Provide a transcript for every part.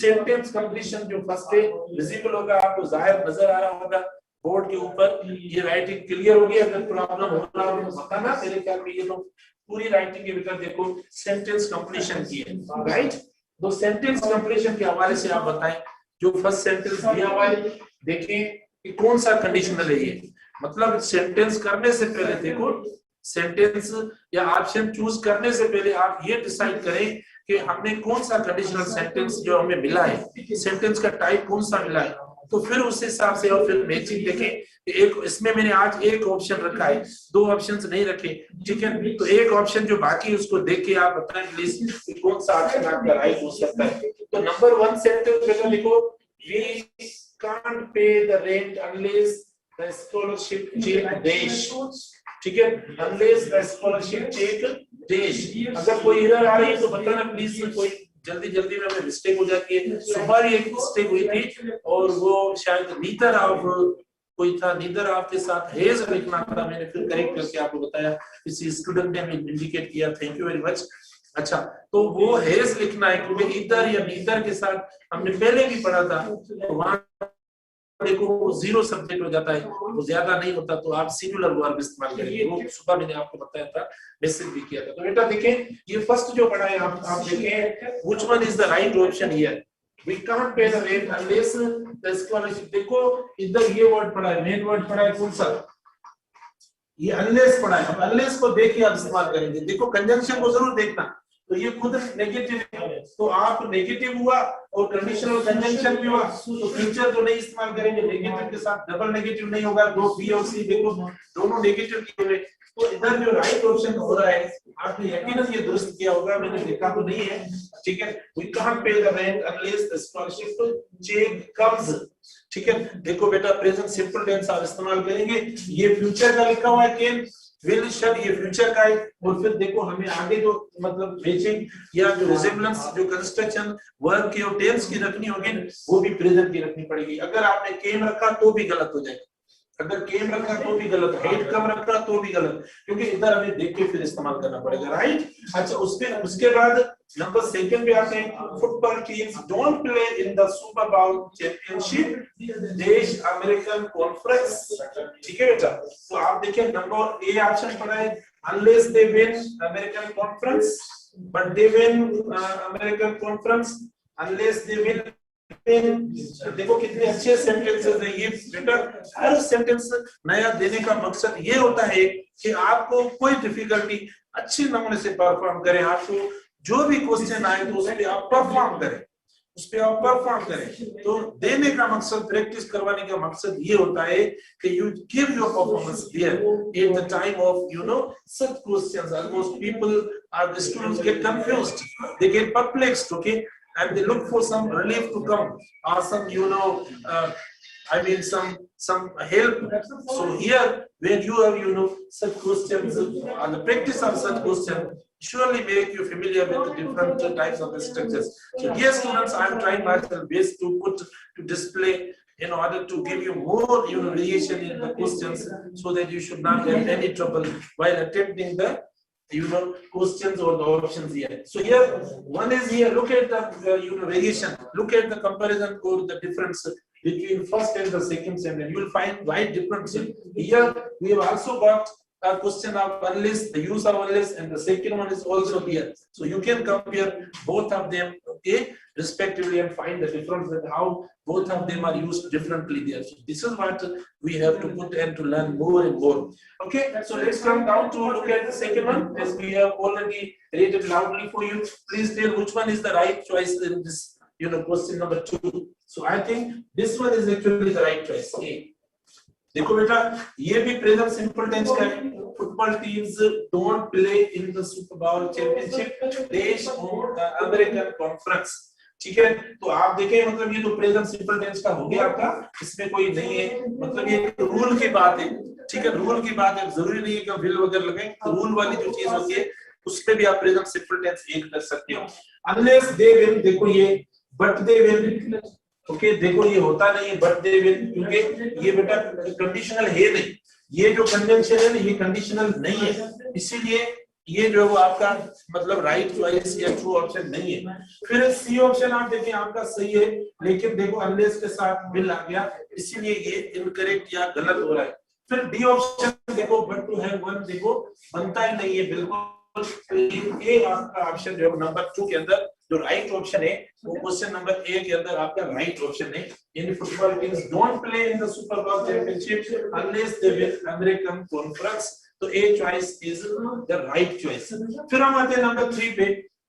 Sentence completion जो first है visible होगा, आपको जाहिर नजर आ रहा होगा बोर्ड के ऊपर। ये राइटिंग क्लियर होगी? अगर प्रॉब्लम हो रहा हो तो बताना। मेरे ख्याल में ये तो पूरी राइटिंग के भीतर देखो सेंटेंस कंप्लीशन की है, राइट। तो सेंटेंस कंप्लीशन के हवाले से आप बताएं, जो फर्स्ट सेंटेंस दिया हुआ है देखें कि कौन सा कंडीशनल है ये। मतलब सेंटेंस करने से पहले देखो, सेंटेंस या ऑप्शन चूज करने से पहले आप ये डिसाइड करें कि हमने कौन सा कंडीशनल सेंटेंस जो हमें मिला है, सेंटेंस का टाइप कौन सा मिला है, तो फिर उस हिसाब से और फिर मैचिंग देखें। एक इसमें मैंने आज एक ऑप्शन रखा है, दो ऑप्शंस नहीं रखे, ठीक है। तो एक ऑप्शन जो बाकी उसको देख के आप बताएं प्लीज कि कौन सा ऑप्शन आपका राइट हो सकता है। तो नंबर 1 सेंटेंस बेटा देखो, we can't pay the rent unless the scholarship check dash, ठीक है, unless the scholarship check dash. अगर कोई एरर आ रही है तो बताना प्लीज, कोई जल्दी जल्दी में मिस्टेक हो जाती है। सुबह भी एक मिस्टेक हुई थी और वो शायद नीदर ऑफ कोई था, नीदर ऑफ के साथ हेज लिखना था, मैंने फिर करेक्ट करके आपको बताया, किसी स्टूडेंट ने इंडिकेट किया, थैंक यू वेरी मच। अच्छा, तो वो हेज लिखना है क्योंकि इधर या नीदर के साथ हमने पहले भी पढ़ा था, तो वहां देखो वो जीरो सब्जेक्ट हो जाता है, वो ज्यादा नहीं होता, तो आप सिंगुलर वर्ब इस्तेमाल करेंगे। वो सुबह मैंने आपको बताया था, मैसेज भी किया था। तो बेटा देखें ये फर्स्ट जो पढ़ा है आप देखें, which one is the right option here, we can't pay the rent unless the scholarship. देखो इधर ये वर्ड पढ़ा है, मेन वर्ड पढ़ा है कौन सा, ये अनलेस पढ़ा है। अब अनलेस को देखिए आप इस्तेमाल करेंगे, देखो कंजंक्शन को जरूर देखना। तो ये खुद नेगेटिव है, तो आप नेगेटिव हुआ और कंडीशनल कंजंक्शन भी हुआ, तो फ्यूचर तो नहीं इस्तेमाल करेंगे, नेगेटिव के साथ डबल नेगेटिव नहीं होगा, दो बी और सी देखो दोनों नेगेटिव किए हुए। तो इधर जो राइट ऑप्शन हो रहा है आपने यकीनन ये दुरुस्त किया होगा, मैंने देखा तो नहीं है, ठीक है। We can't pay the rent unless the scholarship cheque comes, ठीक है। देखो बेटा प्रेजेंट सिंपल टेंस आप इस्तेमाल करेंगे, ये फ्यूचर का लिखा हुआ है केन, विल शल ये फ्यूचर का है, और फिर देखो हमें आगे जो मतलब मैचिंग या जो रिजेम्बलेंस जो कंस्ट्रक्शन वर्ब की और टेंस की रखनी होगी वो भी प्रेजेंट की रखनी पड़ेगी। अगर आपने केम रखा तो भी गलत हो जाएगा, अगर केम रखा तो भी गलत, हेड कम रखा तो भी गलत, क्योंकि इधर हमें देख के फिर इस्तेमाल करना पड़ेगा, राइट। अच्छा उसके बाद नंबर सेकंड पे आते हैं, football teams don't play in the Super Bowl championship देश अमेरिकन कॉन्फ्रेंस, ठीक है बेटा। तो आप देखिए नंबर ए ऑप्शन पड़ा है, unless they win American conference, but they win American conference, unless they win. देखो कितने अच्छे सेंटेंसेस हैं ये बेटा। हर सेंटेंस नया देने का मकसद ये होता है कि आपको कोई डिफिकल्टी अच्छे नमूने से परफॉर्म करें, आपको जो भी क्वेश्चन आए तो उसमें आप परफॉर्म करें, उस पे आप परफॉर्म करें। तो देने का मकसद, प्रैक्टिस करवाने का मकसद ये होता है कि you give your performance there at the time of you know such questions. Almost people are the students get confused, they get perplexed, okay, and they look for some relief to come or some I mean some help. So here when you have such questions or the practice of such questions surely make you familiar with the different types of the structures. So dear students, I am trying my best to display in order to give you more variation in the questions so that you should not have any trouble while attempting the questions or the options here. So here one is here, look at the variation, look at the comparison or the difference between first and the second sentence. You will find wide difference. Here we have also got a question of unless, the use of unless, and the second one is also here. So you can compare both of them, okay, respectively, and find the difference and how both of them are used differently there. So this is what we have to put and to learn more and more. Okay, so let's come down to look at the second one, as we have already read it loudly for you. Please tell which one is the right choice in this question number 2. So I think this one is actually the right choice, A. देखो बेटा ये भी present simple tense का है, football teams don't play in the Super Bowl championship देश American conference, ठीक है। तो आप देखें मतलब ये तो प्रेजेंट सिंपल टेंस का हो गया आपका, इसमें कोई नहीं है, मतलब ये रूल की बात है, ठीक है, रूल की बात है, जरूरी नहीं है कि विल वगैरह लगाएं, तो रूल वाली जो चीज होती है उसमें भी आप प्रेजेंट सिंपल टेंस एक कर सकते हो। अनलेस दे विल, देखो ये बट दे विल, ओके, देखो ये होता नहीं है बट दे विल, क्योंकि ये बेटा कंडीशनल है नहीं, ये जो कंजंक्शन है ना ये कंडीशनल नहीं है, इसीलिए ये जो है वो आपका मतलब राइट चॉइस या ट्रू ऑप्शन नहीं है। फिर सी ऑप्शन आप देखें आपका सही है, लेकिन देखो अनलेस के साथ विल आ गया, इसीलिए ये इनकरेक्ट या गलत हो रहा है। फिर डी ऑप्शन देखो बट टू हैव वन देखो बनता ही नहीं है बिल्कुल। ये आपका ऑप्शन जो है नंबर 2 के अंदर जो राइट ऑप्शन है वो क्वेश्चन नंबर ए के अंदर आपका राइट ऑप्शन है। यानी football teams don't play in the super bowl championship unless they win American conference. तो A choice is the right choice. फिर हम आते हैं नंबर 3 पे।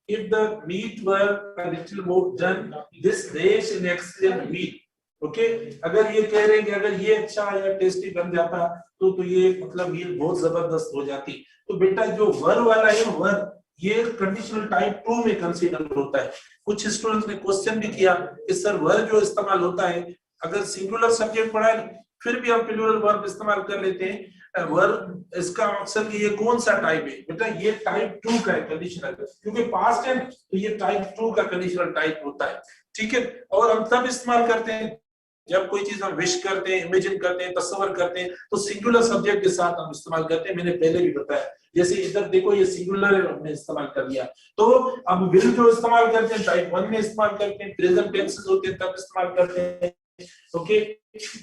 If the meat were a little more done this dish in excellent meat. Okay, अगर ये कह रहे हैं कि अगर ये अच्छा या टेस्टी बन जाता तो ये मतलब मील बहुत जबरदस्त हो जाती। तो बेटा जो वर वाला है वर ये कंडीशनल टाइप 2 में कंसीडर होता है। कुछ स्टूडेंट्स ने क्वेश्चन भी किया कि सर वर जो इस्तेमाल होता है अगर सिंगुलर सब्जेक्ट पढ़ा है फिर भी हम प्लूरल वर्ब इस्तेमाल कर लेते हैं वर, इसका मकसद ये कौन सा टाइप है बेटा, ये टाइप 2 का है कंडीशनल, क्योंकि पास्ट है तो ये टाइप 2 का कंडीशनल टाइप होता है। ठीक है, और हम तब इस्तेमाल करते हैं जब कोई चीज हम विश करते हैं, इमेजिन करते हैं, तस्वर करते हैं तो सिंगुलर सब्जेक्ट के साथ हम इस्तेमाल करते हैं। मैंने पहले भी बताया, जैसे इधर देखो ये सिंगुलर है हमने इस्तेमाल कर लिया। तो अब विल जो इस्तेमाल करते हैं टाइप 1 में इस्तेमाल करते हैं, प्रेजेंट टेंसेस होते हैं तब इस्तेमाल करते हैं। ओके,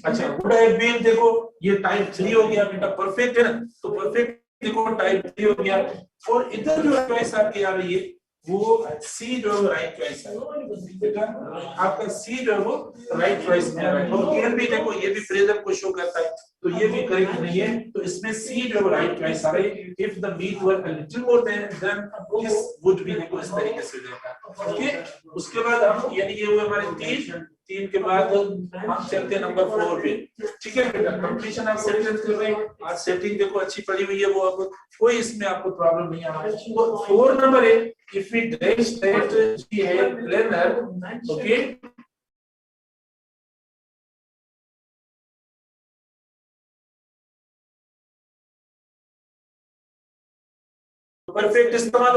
अच्छा वुड हैव बीन देखो ये टाइप 3 हो गया बेटा, परफेक्ट है ना, तो परफेक्ट देखो टाइप 3 हो गया। और इधर जो चॉइस आपकी आ रही है वो सी जो है राइट चॉइस है बेटा, आपका सी जो है वो राइट चॉइस में आ रहा है। और कैन भी देखो ये भी प्रेजेंट को शो करता है तो ये भी करेक्ट नहीं है, तो इसमें सी जो है राइट चॉइस आ रही है। If the meat were a little more than this would be देखो इस तरीके से जाएगा। ओके, उसके बाद हम यानी ये हुए हमारे 3 के बाद हम चलते हैं नंबर 4 पे। ठीक है बेटा, कंप्लीशन आप सेटिंग कर रहे हैं, आज सेटिंग देखो अच्छी पड़ी हुई है वो, अब कोई इसमें आपको प्रॉब्लम नहीं आ रहा है। तो 4 नंबर है if we dash that she had planner, okay, perfect इस्तेमाल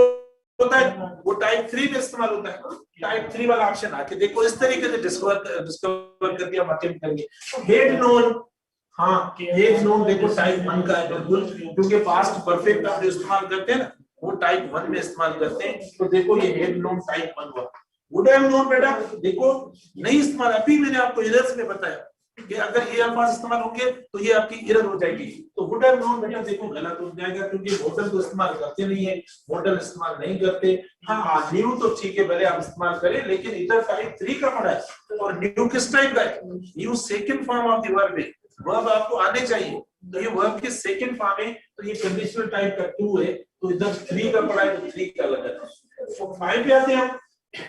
होता है वो टाइप 3 में इस्तेमाल होता है। टाइप 3 वाला ऑप्शन आके देखो इस तरीके से डिस्कवर करके हम अटेम्प्ट करेंगे। हेड नोन, हाँ हेड नोन देखो टाइप 1 का है बिल्कुल, क्योंकि पास्ट परफेक्ट आप जो इस्तेमाल करते हैं ना वो टाइप 1 में इस्तेमाल करते हैं। तो देखो ये हेड नोन टाइप 1 हुआ। वुड हैव नोन बेटा देखो नहीं इस्तेमाल, अभी मैंने आपको एरर्स में बताया कि अगर ये अल्फाज इस्तेमाल होंगे तो ये आपकी एरर हो जाएगी। तो वुड हैव नोन बेटा देखो गलत हो जाएगा, क्योंकि मॉडल को इस्तेमाल करते नहीं है, मॉडल इस्तेमाल नहीं करते। हाँ न्यू तो ठीक है भले आप इस्तेमाल करें, लेकिन इधर टाइप 3 का पड़ा है और न्यू किस टाइप का है, new second form of the verb है, वर्ब आपको आने चाहिए। तो ये वर्ब के सेकंड फॉर्म है तो ये कंडीशनल टाइप का 2 है, तो इधर 3 का पड़ा है तो 3 का लगा है। तो 5 पे आते हैं हम।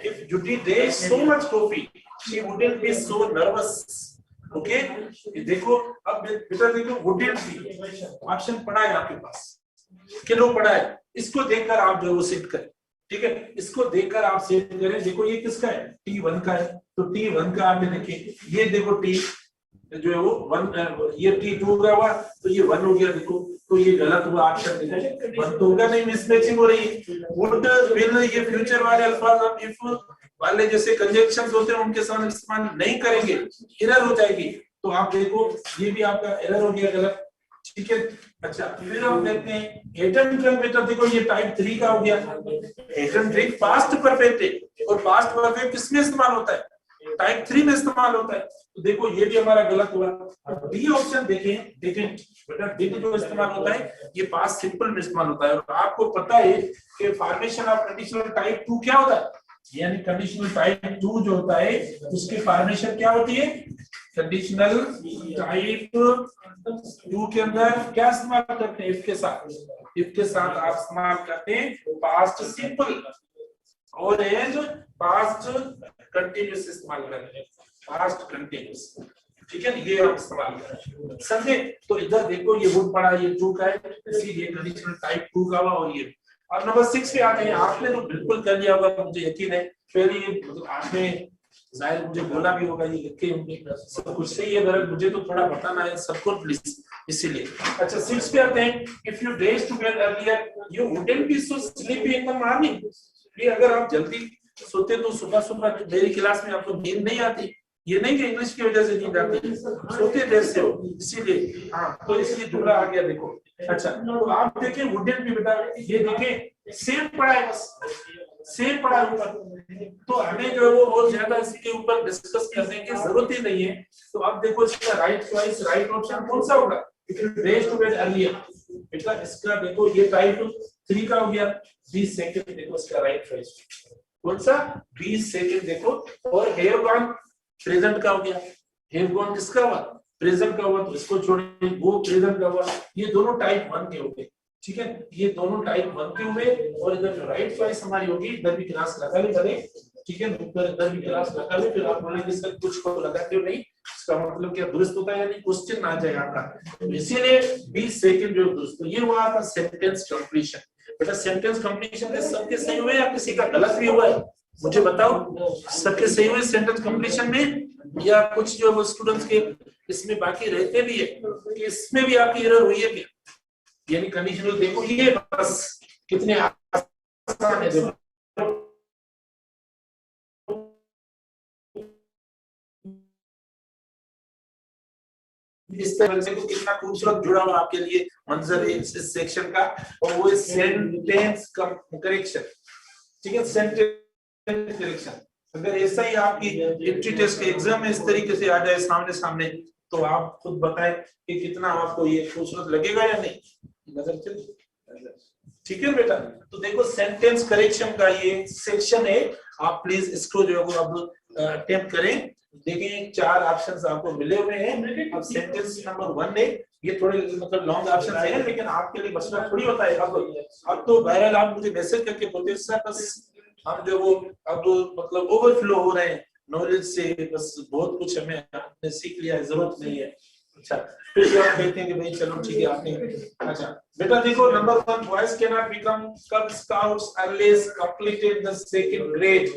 If Judy drank so much coffee, she wouldn't be so nervous. Okay? देखो अब बेटा देखो wouldn't be ऑप्शन पड़ा है आपके पास, किलो पड़ा है, इसको देखकर आप जो है वो सेट करें। ठीक है, इसको देखकर आप सेट करें। देखो ये किसका है, T1 का है, तो T1 का आपने देखे ये देखो T जो है वो 1, ये T2 का हुआ तो ये 1 हो गया देखो, तो ये गलत हुआ ऑप्शन देखो 1 तो होगा नहीं, मिसमैचिंग हो रही है। वुड विल ये फ्यूचर वाले अल्फाज हम इफ वाले जैसे कंजंक्शंस होते हैं उनके साथ इस्तेमाल नहीं करेंगे, एरर हो जाएगी। तो आप देखो ये भी आपका एरर हो गया गलत। ठीक है, अच्छा फिर हम देखते हैं हेट एंड ड्रिंक बेटा देखो ये टाइप 3 का हो गया। Hate and drink past perfect है और पास्ट परफेक्ट किसमें इस्तेमाल होता है, टाइप 3 में इस्तेमाल होता है। तो देखो ये भी हमारा गलत हुआ। डी ऑप्शन देखें, डिडंट बेटा डिड जो इस्तेमाल होता है ये पास्ट सिंपल में इस्तेमाल होता है। और आपको पता है कि फॉर्मेशन ऑफ कंडीशनल टाइप 2 क्या होता है, यानी कंडीशनल टाइप 2 जो होता है उसकी फॉर्मेशन क्या होती है, कंडीशनल टाइप 2 के अंदर क्या इस्तेमाल करते हैं, इफ के साथ, इफ के साथ आप इस्तेमाल करते हैं पास्ट सिंपल और एज पास्ट कंटीन्यूअस इस्तेमाल करते हैं, पास्ट कंटीन्यूअस। ठीक है, ये हम इस्तेमाल करें समझे। तो इधर देखो ये वुड पड़ा, ये 2 का है इसीलिए कंडीशनल टाइप 2 का हुआ। और ये अब नंबर 6 पे आते हैं। आपने तो बिल्कुल कर लिया होगा मुझे यकीन है, पहले ये मतलब आपने जाहिर मुझे बोला भी होगा, ये लिखे होंगे सब कुछ सही है, बरं मुझे तो थोड़ा बताना है सबको प्लीज, इसीलिए। अच्छा 6 पे आते हैं। If you days to bed earlier you wouldn't be so sleepy in the morning. ये अगर आप जल्दी सोते तो सुबह सुबह मेरी क्लास में आपको नींद नहीं आती, ये नहीं कि इंग्लिश की वजह से नींद आती है, सोते देर से हो इसीलिए। हाँ तो इसलिए जुमला आ गया देखो। अच्छा तो आप देखिए वुडन भी बेटा, ये देखिए सेम पड़ा है, बस सेम पड़ा है ऊपर, तो हमें जो है वो बहुत ज्यादा इसके ऊपर डिस्कस करने की जरूरत ही नहीं है। तो आप देखो इसका राइट चॉइस, राइट ऑप्शन कौन सा होगा, रेज टू बेड अर्लियर बेटा, इसका देखो ये टाइप 3 का हो गया, 20 सेकंड देखो इसका राइट चॉइस कौन सा, 20 सेकंड देखो। और हैव गॉन प्रेजेंट का हो गया, हैव गॉन किसका हुआ, प्रेजेंट का हुआ, तो इसको छोड़िए, वो प्रेजेंट का हुआ, ये दोनों टाइप 1 के हो गए, ठीक है, ये दोनों टाइप 1 के हुए। और इधर जो राइट चॉइस हमारी होगी, इधर भी क्लास लगा ले पहले, ठीक है, ऊपर इधर भी क्लास लगा ले, फिर आप बोलेंगे सर कुछ को लगाते हो नहीं, इसका मतलब क्या दुरुस्त होता है या नहीं, क्वेश्चन आ जाएगा आपका, तो इसीलिए 20 सेकंड जो दुरुस्त। तो ये हुआ आपका सेंटेंस कंप्लीशन। बेटा सेंटेंस कंप्लीशन में सबके सही हुए या किसी का गलत भी हुआ है, मुझे बताओ, सबके सही हुए सेंटेंस कंप्लीशन में, या कुछ जो स्टूडेंट्स के इसमें बाकी रहते भी है कि इसमें भी आपकी एरर हुई है क्या, यानी कंडीशनल देखो ये बस कितने आसान है देखो। इस तरह से कितना खूबसूरत जुड़ा हुआ आपके लिए मंजर है इस सेक्शन का, और वो सेंटेंस करेक्शन, ठीक है, सेंटेंस करेक्शन। अगर ऐसा ही आपकी एंट्री टेस्ट के एग्जाम में इस तरीके से आ जाए सामने सामने, तो आप खुद बताएं कि कितना आपको ये खूबसूरत लगेगा या नहीं, नजर चल, ठीक है बेटा। तो देखो सेंटेंस करेक्शन का ये सेक्शन है, आप प्लीज इसको जो है अब अटेम्प्ट करें। देखिए 4 ऑप्शंस आपको मिले हुए हैं, अब सेंटेंस नंबर 1 है, ये थोड़े मतलब लॉन्ग ऑप्शन है, लेकिन आपके लिए मसला थोड़ी होता है। अब तो बहरहाल आप मुझे मैसेज करके बोलते सर बस हम जो वो अब मतलब ओवरफ्लो हो रहे हैं नॉलेज से, बस बहुत कुछ हमें आपने सीख लिया है, जरूरत नहीं है। अच्छा फिर आप कहते हैं कि भाई चलो ठीक है आपने, अच्छा बेटा देखो number 1, boys can not become cub scouts unless completed the second grade.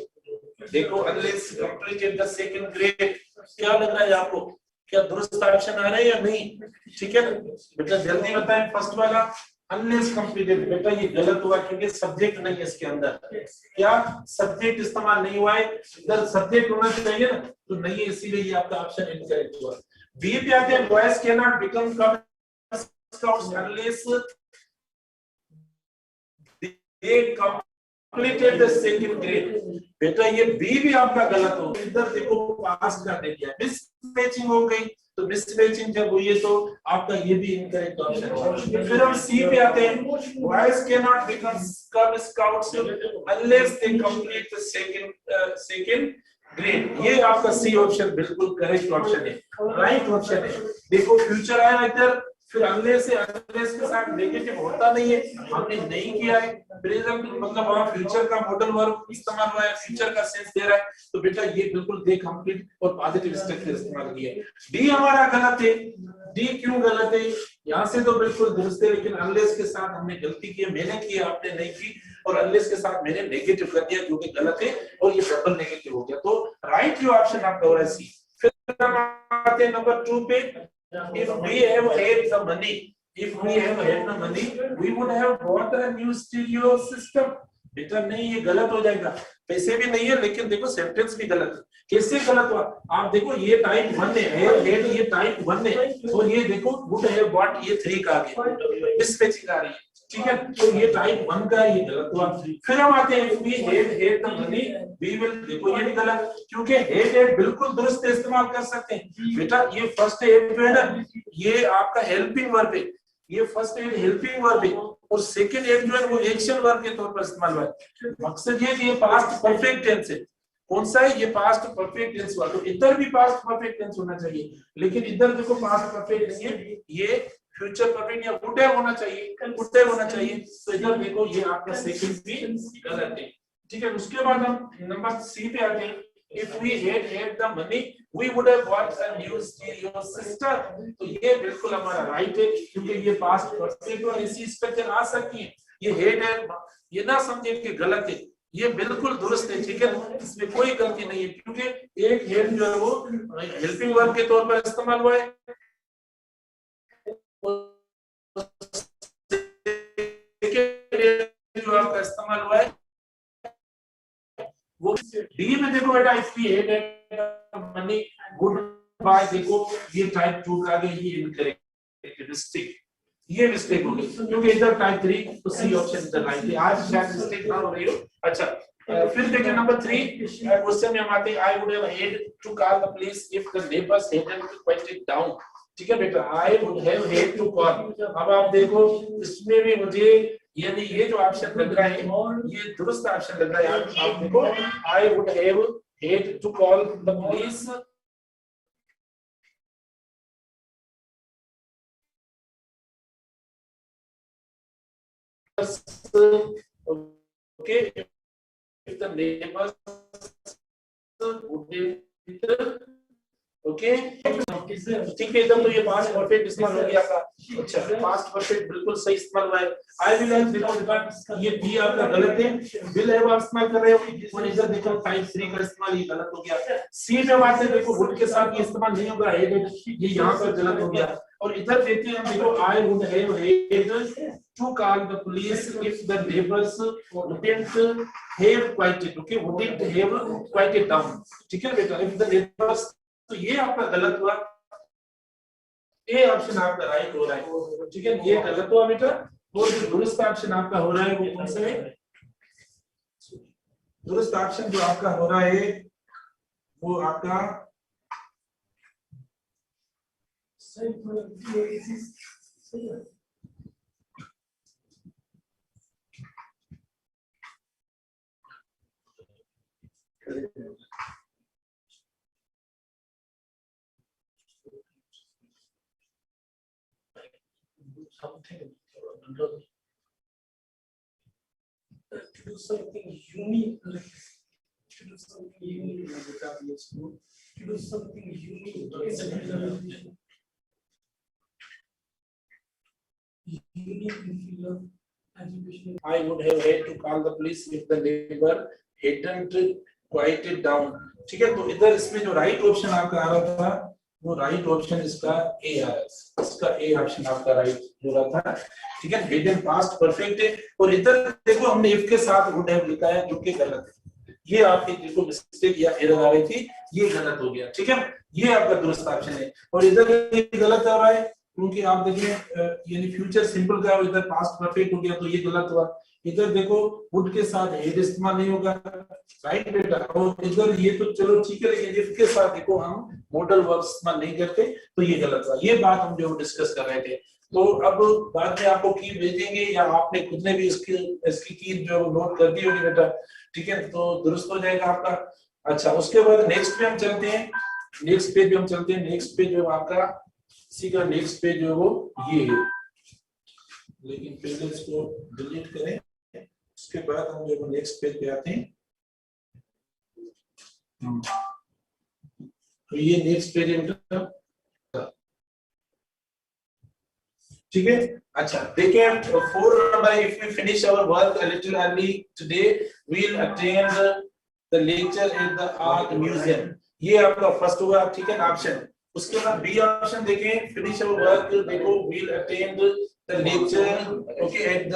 देखो unless completed the second grade, क्या लग रहा है आपको, क्या दुरुस्त ऑप्शन आ रहा है या नहीं, ठीक है बेटा जल्दी बताएं। फर्स्ट वाला अनलेस कंप्लीटेड, बेटा ये गलत हुआ क्योंकि सब्जेक्ट नहीं है इसके अंदर, क्या सब्जेक्ट इस्तेमाल नहीं हुआ है, इधर सब्जेक्ट होना चाहिए ना, तो नहीं है, इसीलिए ये आपका ऑप्शन इनकरेक्ट हुआ। बी पे आते हैं, boys can not become scouts unless they completed the second grade. बेटा ये बी भी आपका गलत हो, इधर देखो पास का दे दिया, मिसमैचिंग हो गई, तो मिसमैचिंग जब हुई है तो आपका ये भी इनकरेक्ट ऑप्शन है। फिर हम सी पे आते हैं, boys can not become scouts unless they complete the second grade, ये आपका सी ऑप्शन बिल्कुल करेक्ट ऑप्शन है, राइट ऑप्शन है। देखो फ्यूचर आया इधर, फिर अनलेस से अनलेस के साथ नेगेटिव होता नहीं है, हमने नहीं किया है, प्रेजेंट मतलब वहां फ्यूचर का मॉडल वर्ब इस्तेमाल हुआ है, फ्यूचर का सेंस दे रहा है, तो बेटा ये बिल्कुल दे कंप्लीट और पॉजिटिव स्ट्रक्चर इस्तेमाल किया है। डी हमारा गलत है, डी क्यों गलत है, यहाँ से तो बिल्कुल दुरुस्त है, लेकिन अनलेस के साथ हमने गलती की, मैंने की आपने नहीं की, और अनलेस के साथ मैंने नेगेटिव कर दिया जो कि गलत है, और ये डबल नेगेटिव हो गया, तो राइट जो ऑप्शन आपका हो रहा है सी। फिर हम आते हैं नंबर 2 पे, if we have had the money, if we have had the money, we would have bought a new stereo system। बेटा नहीं ये गलत हो जाएगा, पैसे भी नहीं है, लेकिन देखो सेंटेंस भी गलत है। कैसे गलत हुआ, आप देखो ये टाइप 1 है, ये टाइप 1 है, और ये देखो would have bought ये 3 का आ गया, मिसमैचिंग आ रही है, ठीक है, तो ये टाइप 1 का ये गलत हुआ। फिर हम आते हैं we have had the money, we will, देखो ये भी गलत, क्योंकि had बिल्कुल दुरुस्त इस्तेमाल कर सकते हैं। बेटा ये फर्स्ट had जो है ना, ये आपका हेल्पिंग वर्ब है, ये फर्स्ट had हेल्पिंग वर्ब है, और सेकंड had जो है वो एक्शन वर्ब के तौर पर इस्तेमाल हुआ है। मकसद ये कि ये पास्ट परफेक्ट टेंस है, कौन सा है, ये पास्ट परफेक्ट टेंस हुआ, तो इधर भी पास्ट परफेक्ट टेंस होना चाहिए, लेकिन इधर देखो पास्ट परफेक्ट नहीं है, ये फ्यूचर परफेक्ट या वुड हैव होना चाहिए, वुड हैव होना चाहिए, तो इधर देखो ये आपका सेकंड भी गलत है, ठीक है। उसके बाद हम नंबर सी पे आते हैं, if we had the money we would have bought a new stereo system, तो ये बिल्कुल हमारा राइट है, क्योंकि ये पास्ट परफेक्ट और इसी स्ट्रक्चर आ सकती है, ये had है, ये ना समझे कि गलत है, ये बिल्कुल दुरुस्त है, ठीक है, इसमें कोई गलती नहीं है, क्योंकि एक हेड जो है वो हेल्पिंग वर्ब के तौर पर इस्तेमाल हुआ है, जो आपका इस्तेमाल हुआ है वो डी में देखो बेटा, इसकी हेड है मनी वुड बाय, देखो ये टाइप 2 का आगे ये इनकरेक्ट मिस्टेक, ये मिस्टेक होगी क्योंकि इधर टाइप 3 तो सी ऑप्शन इधर राइट है। आज शायद मिस्टेक ना हो रही हो। अच्छा फिर देखिए नंबर 3 क्वेश्चन में हम आते हैं I would have had to call the police if the neighbours hadn't quieted down. ठीक है बेटा, I would have had to call. अब आप देखो इसमें भी मुझे यानी ये जो ऑप्शन लग रहा है ये दुरुस्त ऑप्शन लग रहा है। आप देखो I would have had to call the police okay if the neighbors wouldn't okay ठीक है एकदम। तो ये पास्ट परफेक्ट इस्तेमाल हो गया आपका। अच्छा पास्ट परफेक्ट बिल्कुल सही इस्तेमाल हुआ है। आई विल हैव, देखो ये बी आपका गलत है, विल हैव आप इस्तेमाल कर रहे हो और इधर देखो टाइप 3 का इस्तेमाल ये गलत हो गया। सी में बात है देखो वुड के साथ ये इस्तेमाल नहीं होगा, हेड ये यहां पर गलत हो गया। और इधर देखते हैं हम, देखो I would have had to call the police if the neighbours wouldn't have quieted, okay wouldn't have quieted down। ठीक है बेटा, इफ द नेबर्स, तो ये आपका गलत हुआ, ए ऑप्शन आपका राइट हो रहा है। ठीक है ये गलत हुआ बेटा। और जो दुरुस्त ऑप्शन आपका हो रहा है वो कौन सा है? दुरुस्त ऑप्शन जो आपका हो रहा है वो आपका something to do something unique, to do something unique, to do something unique, I would have had to call the police if the neighbor hadn't quieted down। ठीक है, तो इधर इसमें जो राइट ऑप्शन आपका आ रहा था वो राइट ऑप्शन इसका ए आ रहा है, इसका ए ऑप्शन आपका राइट हो रहा था। ठीक है, हिडन पास्ट परफेक्ट है। और इधर देखो हमने इफ के साथ वुड हैव लिखा है जो कि गलत है। ये आपकी देखो मिस्टेक या एरर आ रही थी, ये गलत हो गया। ठीक है, ये आपका दुरुस्त ऑप्शन है। और इधर ये गलत आ रहा है क्योंकि आप देखिए यानी फ्यूचर सिंपल का इधर पास्ट परफेक्ट हो गया तो ये गलत हुआ। इधर देखो वुड के साथ हेड इस्तेमाल नहीं होगा, राइट बेटा। और इधर ये तो चलो ठीक है, लेकिन इफ के साथ देखो हम मॉडल वर्ब इस्तेमाल नहीं करते तो ये गलत हुआ। ये बात हम जो डिस्कस कर रहे थे। तो अब बाद में आपको की भेजेंगे या आपने खुद ने भी इसकी की जो नोट कर दी होगी बेटा। ठीक है, तो दुरुस्त हो जाएगा आपका। अच्छा उसके बाद नेक्स्ट पे हम चलते हैं, नेक्स्ट पेज पे हम चलते हैं। नेक्स्ट पेज जो आपका इसी का नेक्स्ट पेज जो है वो ये है, लेकिन पहले इसको डिलीट करें, उसके बाद हम जो नेक्स्ट पेज पे आते हैं। तो ये नेक्स्ट पेज है, ठीक है। अच्छा देखिए 4 number, if we finish our work a little early today we will attend the lecture at the art museum. ये आपका फर्स्ट हुआ, ठीक है ऑप्शन। उसके बाद बी ऑप्शन देखें, फिनिश आवर वर्क, देखो we will attend the lecture okay at the,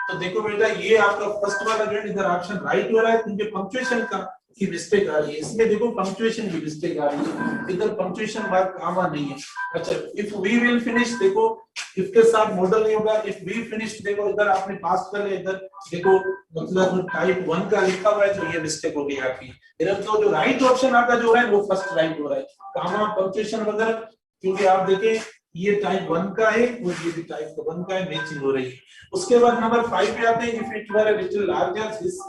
तो देखो बेटा ये आपका फर्स्ट वाला जो है इधर ऑप्शन राइट हो रहा है क्योंकि पंक्चुएशन का की मिस्टेक आ रही है। इसमें देखो पंक्चुएशन की मिस्टेक आ रही है, इधर पंक्चुएशन वर्ड आमा नहीं है। अच्छा इफ वी विल फिनिश, देखो इफ के साथ मॉडल नहीं होगा, इफ वी फिनिश देखो इधर आपने पास कर लिया, इधर देखो मतलब टाइप 1 का लिखा हुआ है तो ये मिस्टेक हो गई आपकी। इधर तो जो राइट ऑप्शन आपका जो है वो फर्स्ट राइट हो रहा है, आमा पंक्चुएशन वगैरह, क्योंकि आप देखें ये टाइप 1 का है और ये भी टाइप 1 का है, मैचिंग हो रही है। उसके बाद नंबर 5 पे आते हैं, if it were a little larger this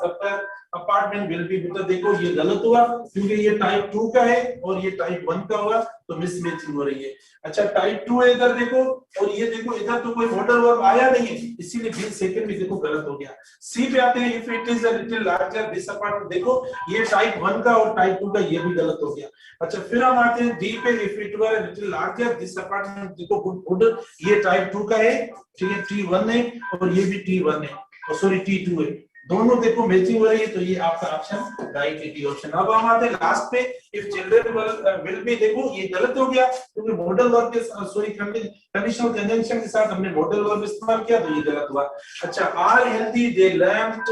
apartment will be better. देखो ये गलत हुआ क्योंकि ये टाइप 2 का है और ये टाइप 1 का हुआ तो मिसमैचिंग हो रही है। अच्छा टाइप 2 है इधर देखो, और ये देखो इधर तो कोई मॉडल वर्ब आया नहीं है, इसीलिए बी सेकंड में देखो गलत हो गया। सी पे आते हैं, if it is a little larger this apartment, देखो ये टाइप 1 का और टाइप 2 का ये भी गलत हो गया। अच्छा फिर हम आते हैं डी पे, if it were a little larger this apartment, देखो वुड ये टाइप 2 का है, ठीक है T1 है और ये भी T1 है और सॉरी T2 है, दोनों देखो मैचिंग हो रही है तो ये आपका ऑप्शन राइट है, डी ऑप्शन। अब हम आते हैं लास्ट पे, इफ चिल्ड्रन विल बी, देखो ये गलत हो गया क्योंकि मॉडल वर्ब के सॉरी कंडीशनल कंजंक्शन के साथ हमने मॉडल वर्ब इस्तेमाल किया तो ये गलत हुआ। अच्छा are healthy they learned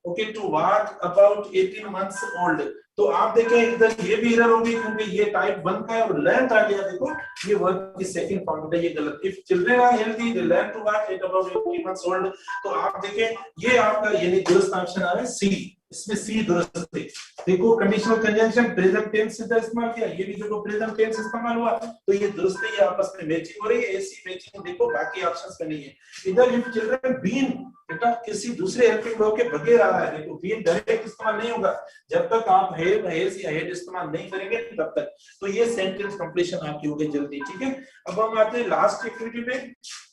okay to walk about 18 months old, तो आप देखें इधर ये भी एरर होगी क्योंकि ये टाइप 1 का है और लेंथ आ गया, देखो ये वर्ब की सेकंड फॉर्म है, ये गलत। If children are healthy they learn to walk at about 18 months old, तो आप देखें ये आपका यानी दुरुस्त ऑप्शन आ रहा है सी, इसमें सी दुरुस्त है। देखो कंडीशनल कंजंक्शन प्रेजेंट टेंस से इस्तेमाल किया, ये भी देखो प्रेजेंट टेंस इस्तेमाल हुआ, तो ये दुरुस्त है, ये आपस में मैचिंग हो रही है, ऐसी मैचिंग देखो बाकी ऑप्शंस में नहीं है। इधर इफ चिल्ड्रन बीन, बेटा किसी दूसरे हेल्पिंग वर्ब के बगैर आ रहा है, देखो बीन डायरेक्ट इस्तेमाल नहीं होगा जब तक आप हैव हैज या हैड इस्तेमाल नहीं करेंगे तब तक, तो ये सेंटेंस कंप्लीशन आपकी होगी जल्दी, ठीक है। अब हम आते हैं लास्ट एक्टिविटी पे,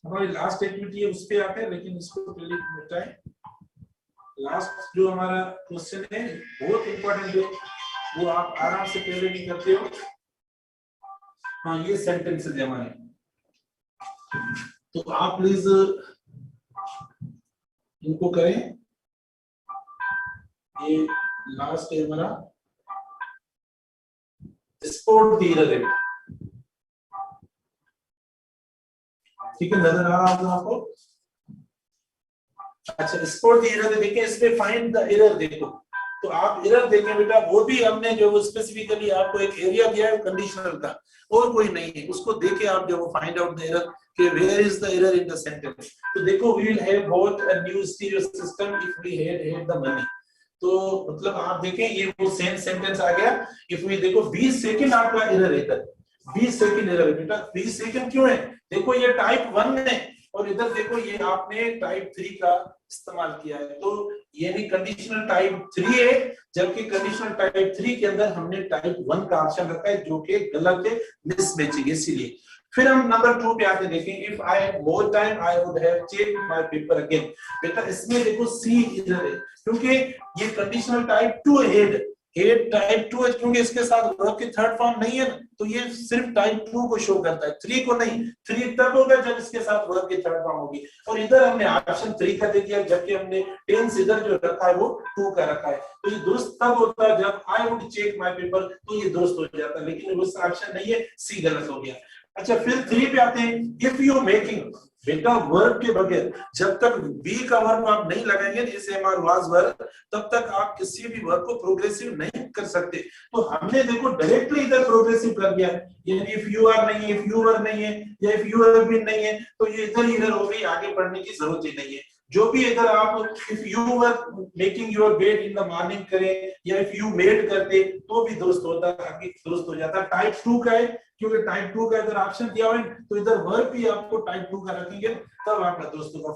हमारी लास्ट एक्टिविटी है उस पे आते हैं, लेकिन इसको पहले मिटाएं। लास्ट जो हमारा क्वेश्चन है बहुत इंपॉर्टेंट है, वो आप आराम से पहले नहीं करते हो। हाँ ये सेंटेंसेस है हमारे, तो आप प्लीज इनको करें। ये लास्ट है हमारा स्पोर्ट दी एरर, ठीक है, नजर आ रहा होगा आपको। अच्छा स्पोर्ट दी एरर देखिए, इसमें फाइंड द एरर देखो, तो आप एरर देखें बेटा, वो भी हमने जो वो स्पेसिफिकली आपको एक एरिया दिया है कंडीशनल का, और कोई नहीं है, उसको देखे आप जो वो फाइंड आउट द एरर कि where is the error in the sentence. तो देखो we will have bought a new stereo system if we had the money, तो मतलब आप देखें ये वो सेम सेंटेंस आ गया। इफ वी देखो 20 सेकंड आपका एरर है इधर, 20 सेकंड एरर है बेटा, 20 सेकंड क्यों है, देखो ये टाइप 1 है और इधर देखो ये आपने टाइप 3 का इस्तेमाल किया है, तो यानी कंडीशनल टाइप 3 है, जबकि कंडीशनल टाइप 3 के अंदर हमने टाइप 1 का ऑप्शन रखा है जो कि गलत है, मिसमैचिंग, इसीलिए। फिर हम नंबर 2 पे आते देखें, if I had more time I would have check my paper again, बेटा इसमें देखो सी इधर है क्योंकि ये कंडीशनल टाइप 2 हेड टाइप 2 है, क्योंकि इसके साथ वर्ब की थर्ड फॉर्म नहीं है, तो ये सिर्फ टाइप 2 को शो करता है, 3 को नहीं। 3 तब होगा जब इसके साथ वर्ब की थर्ड फॉर्म होगी, और इधर हमने ऑप्शन 3 का दे दिया, जबकि हमने टेंस इधर जो रखा है वो 2 का रखा है, तो ये दुरुस्त तब होता है जब I would check my paper, तो ये दुरुस्त हो जाता है, लेकिन वो ऑप्शन नहीं है, सी गलत हो गया। अच्छा फिर 3 पे आते हैं, इफ यू मेकिंग, बेटा वर्ब के बगैर जब तक बी का वर्ब आप नहीं लगाएंगे जैसे हमारा वाज वर्ब, तब तक आप किसी भी वर्ब को प्रोग्रेसिव नहीं कर सकते, तो हमने देखो डायरेक्टली इधर प्रोग्रेसिव कर दिया, यानी इफ यू आर नहीं है, इफ यू वर नहीं है, या इफ यू हैव बीन नहीं है, तो ये इधर इधर हो गई, आगे बढ़ने की जरूरत ही नहीं है। जो भी इधर आप if you were making your bed in the morning करें या इफ यू मेड करते तो भी दुरुस्त होता, आगे दुरुस्त हो जाता। टाइप 2 का है क्योंकि टाइप 2 का इधर ऑप्शन दिया हुआ है, तो इधर वर्ब भी आपको टाइप 2 का रखेंगे तब आपका दुरुस्त होगा।